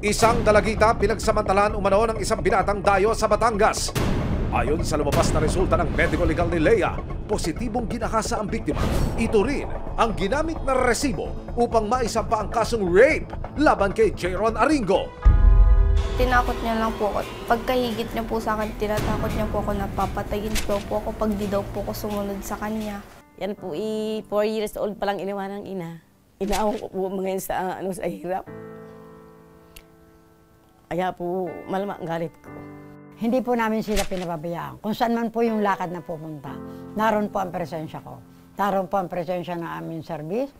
Isang dalagita pinagsamantalahan umano ng isang binatang dayo sa Batangas. Ayon sa lumabas na resulta ng medical legal ni Lea, positibong ginahasa ang biktima. Ito rin ang ginamit na resibo upang maisampa ang kasong rape laban kay Jayron Aringo. Tinakot niya lang po ako. Pagkahigit niya po sa akin, tinatakot niya po ako na papatayin daw po ako pag di daw po ako sumunod sa kanya. Yan po, 4 years old pa lang iniwan ng ina. Inaaw ko po ngayon sa hirap. Kaya po, malamang galit ko. Hindi po namin sila pinababayaan. Kung saan man po yung lakad na pupunta, naroon po ang presensya ko. Naroon po ang presensya ng aming service.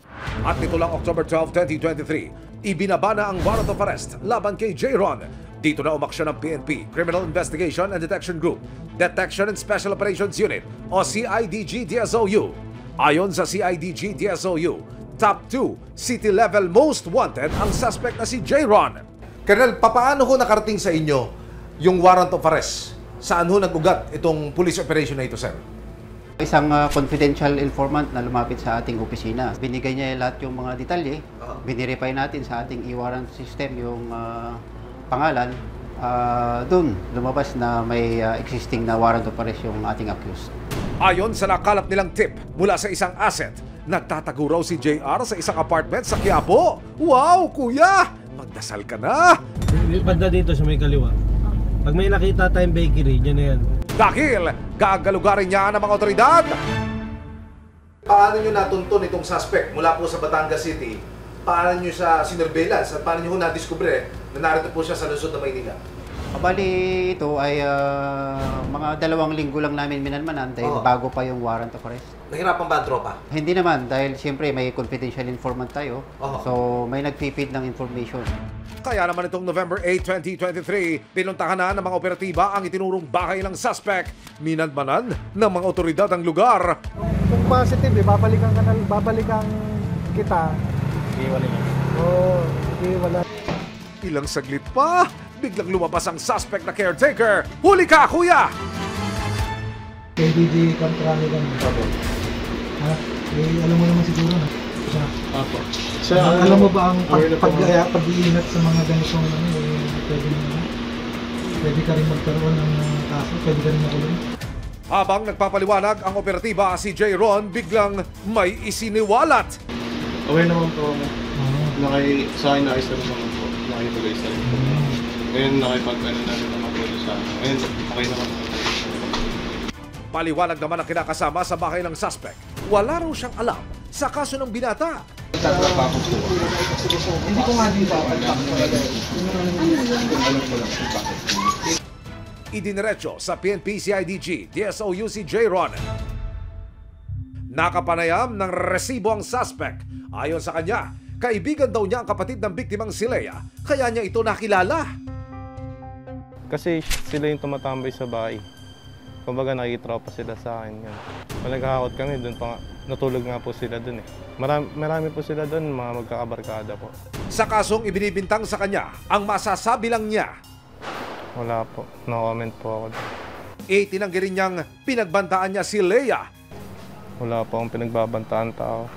At nito lang October 12, 2023, ibinaba na ang warrant of arrest laban kay Jayron. Dito na umaksyon ng PNP, Criminal Investigation and Detection Group, Detection and Special Operations Unit o CIDG-DSOU. Ayon sa CIDG-DSOU, top 2 city level most wanted ang suspect na si Jayron. Colonel, papaano ho nakarating sa inyo yung warrant of arrest? Saan ho nag-ugat itong police operation na ito, sir? Isang confidential informant na lumapit sa ating opisina. Binigay niya lahat yung mga detalye. Binirify natin sa ating e-warrant system yung pangalan. Doon, lumabas na may existing na warrant of arrest yung ating accused. Ayon sa nakalap nilang tip mula sa isang asset, nagtatago raw si JR sa isang apartment sa Quiapo. Wow, kuya! Magdasal ka na! Banda dito sa may kaliwa. Pag may nakita tayong bakery, dyan na yan. Dahil gagalugarin niya ng mga otoridad. Paano nyo natuntun itong suspect mula po sa Batangas City? Paano nyo siya sinurveillance? At paano nyo nadiskubre na narito po siya sa lungsod ng Maynila? Bali, ito ay mga 2 linggo lang namin minanmanan dahil bago pa yung warrant of arrest. Nahirapan ba ang tropa? Hindi naman dahil siyempre may confidential informant tayo. So may nag-feed ng information. Kaya naman itong November 8, 2023, pinuntahan na ng mga operatiba ang itinurong bahay ng suspect. Minanmanan ng mga otoridad ang lugar. Kung positive, babalikan kita. Iiwan nila. Oo, wala. Ilang saglit pa, biglang lumabas ang suspect na caretaker. Huli ka, kuya! KDG kontrami lang. Ha? Alam mo naman siguro na. Apo. Alam mo ba ang pag-iingat sa mga ganitong pwede ka rin magkaroon ng kaso, pwede ka rin makulong. Habang nagpapaliwanag ang operatiba, si Jayron biglang may isiniwalat. Okay naman po ako. Sa akin nakis na naman po. Nakipag-ayos na rin po. Ngayon nakipag-ano na rin naman po sa akin. Ngayon okay naman po. Paliwanag naman ang kinakasama sa bahay ng suspect. Wala raw siyang alam sa kaso ng binata. Hindi ko nga din Idiniretso sa PNP CIDG DSOU si Jayron. Nakapanayam ng resibo ang suspect. Ayon sa kanya, kaibigan daw niya ang kapatid ng biktimang si Lea, kaya niya ito nakilala. Kasi sila yung tumatambay sa bahay. Kumbaga nakitropa sila sa akin. Pag naghahakot kami, doon pa natulog nga po sila doon eh. Marami po sila doon, mga magkakabarkada po. Sa kasong ibinibintang sa kanya, ang masasabi lang niya. Wala po, no comment po ako doon. Tinanggi rin niyang pinagbantaan niya si Lea. Wala po akong pinagbabantaan tao.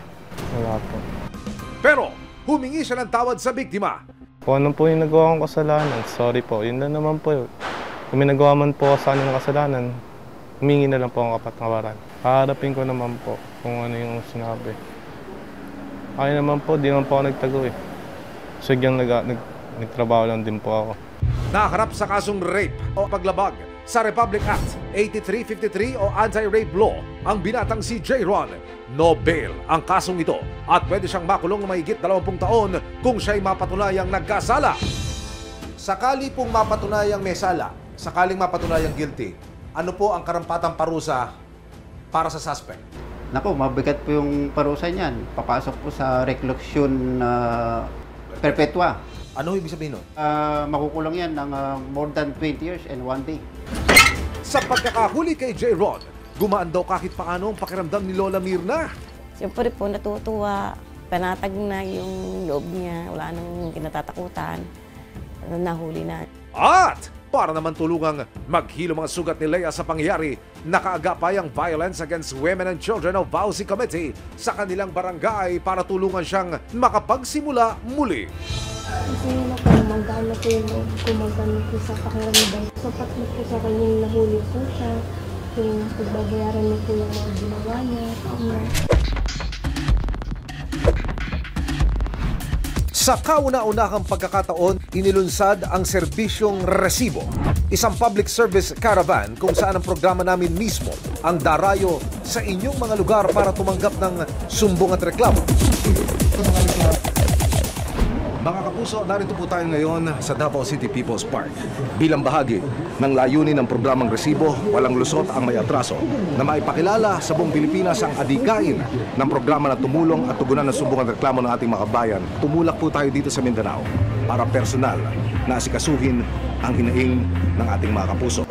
Wala po. Pero humingi siya ng tawad sa biktima. Kung ano po yung nagawa kong kasalanan, sorry po, yun lang naman po. Kung may nagawa man po sa akin ng kasalanan, humingi na lang po ang kapatawaran. Haharapin ko naman po kung ano yung sinabi. Ay naman po, di naman po ako nagtago eh. Sagyang nagtrabaho lang din po ako. Nakaharap sa kasong rape o paglabag sa Republic Act 8353 o Anti-Rape Law ang binatang si Jayron. No bail ang kasong ito at pwede siyang makulong ng mahigit 20 taon kung siya'y mapatunayang nagkasala. Sakali pong mapatunayang may sala, sakaling mapatunayang guilty, ano po ang karampatang parusa para sa suspect? Naku, mabigat po yung parusa niyan. Papasok po sa reclusion perpetua. Ano ibig sabihin nun? Makukulong yan ng more than 20 years and 1 day. Sa pagkakahuli kay Jayron, gumaan daw kahit paano ang pakiramdam ni Lola Mirna. Siyempre po natutuwa, panatag na yung loob niya, wala nang kinatatakutan, nahuli na. At para naman tulungang maghilo mga sugat ni Lea sa pangyayari. Nakaagapay ang Violence Against Women and Children o VAUCI Committee sa kanilang barangay para tulungan siyang makapagsimula muli. Kasi nga po, magano po yung loob ko, magano po sa pakiramdam. Sapat na po sa kanyang nahuli po siya. Yung pagbabayaran niya po yung mga ginawa niya. Sa kauna-unahang pagkakataon, inilunsad ang serbisyong resibo. Isang public service caravan kung saan ang programa namin mismo ang darayo sa inyong mga lugar para tumanggap ng sumbong at reklamo. Mga kapuso, narito po tayo ngayon sa Davao City People's Park. Bilang bahagi ng layunin ng programang Resibo, Walang Lusot ang May Atraso, na maipakilala sa buong Pilipinas ang adikain ng programa na tumulong at tugunan ng sumbong at reklamo ng ating mga kabayan. Tumulak po tayo dito sa Mindanao para personal na asikasuhin ang hinaing ng ating mga kapuso.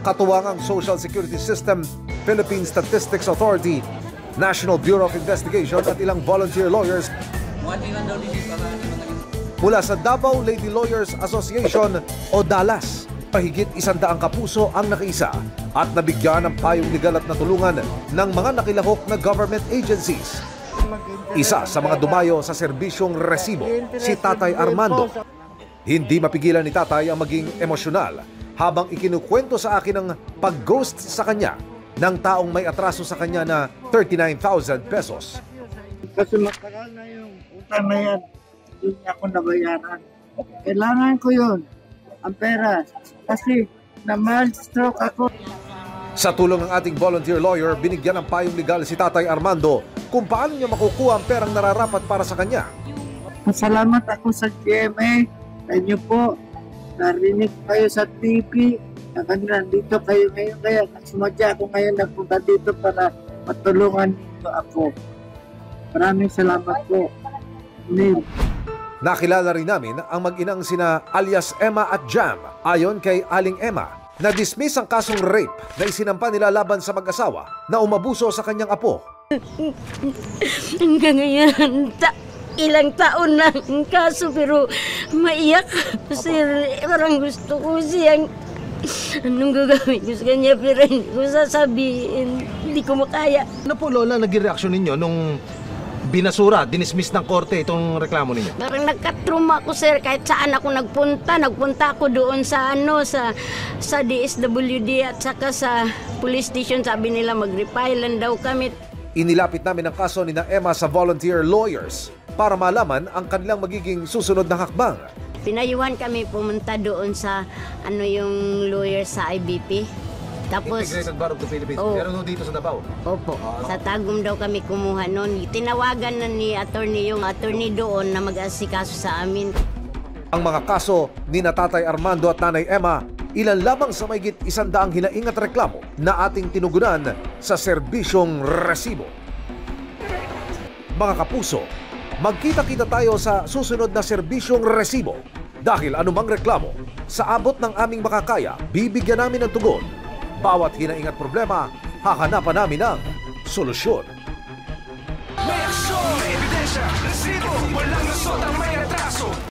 Katuwang ang Social Security System, Philippine Statistics Authority, National Bureau of Investigation at ilang volunteer lawyers mula sa Davao Lady Lawyers Association o DALAS. Pahigit 100 kapuso ang nakiisa at nabigyan ng payong legal at natulungan ng mga nakilahok na government agencies. Isa sa mga dumayo sa serbisyong resibo, si Tatay Armando. Hindi mapigilan ni Tatay ang maging emosyonal habang ikinukwento sa akin ang pag-ghost sa kanya ng taong may atraso sa kanya na 39,000 pesos. Kasi matagal na yung utang na yan, hindi niya ako nabayaran. Kailangan ko yun, ang pera, kasi na-mild stroke ako. Sa tulong ng ating volunteer lawyer, binigyan ng payong legal si Tatay Armando kung paano niya makukuha ang perang nararapat para sa kanya. Masalamat ako sa GMA, sa inyo po, narinig kayo sa TV, nandito kayo ngayon, kaya sumadya ako ngayon nagpunta dito para matulungan niyo ako. Maraming salamat po, Neil. Nakilala rin namin ang mag-inang sina alias Emma at Jam. Ayon kay Aling Emma, na-dismiss ang kasong rape na isinampa nila laban sa mag-asawa na umabuso sa kanyang apo. Hanggang ngayon, ilang taon na ang kaso pero maiyak. Sir, parang gusto ko siyang anong gagawin ko sa kanya pero hindi ko sasabihin. Hindi ko makaya. Ano po, Lola, naging reaksyon ninyo nung binasura, dinismiss ng korte itong reklamo ninyo? Parang nagkatruma ko, sir, kahit saan ako nagpunta. Nagpunta ako doon sa sa DSWD at saka sa police station. Sabi nila mag-refilan daw kami. Inilapit namin ang kaso ni Emma sa volunteer lawyers para malaman ang kanilang magiging susunod na hakbang. Pinayuhan kami pumunta doon sa yung lawyer sa IBP. Tapos, Integrated Bar of the Philippines. Oh. Pero dito sa Davao. Opo. Sa Tagum daw kami kumuha noon. Tinawagan na ni yung attorney doon na mag-asikaso sa amin. Ang mga kaso ni Tatay Armando at Nanay Emma, ilan lamang sa mahigit 100 hinaing at reklamo na ating tinugunan sa serbisyong resibo. Mga kapuso, magkita-kita tayo sa susunod na serbisyong resibo. Dahil anumang reklamo, sa abot ng aming makakaya, bibigyan namin ng tugon. Bawat hinaing at problema, hahanapan namin ng solusyon. May aksyon, may ebidensya, resibo, walang lusot ang may atraso.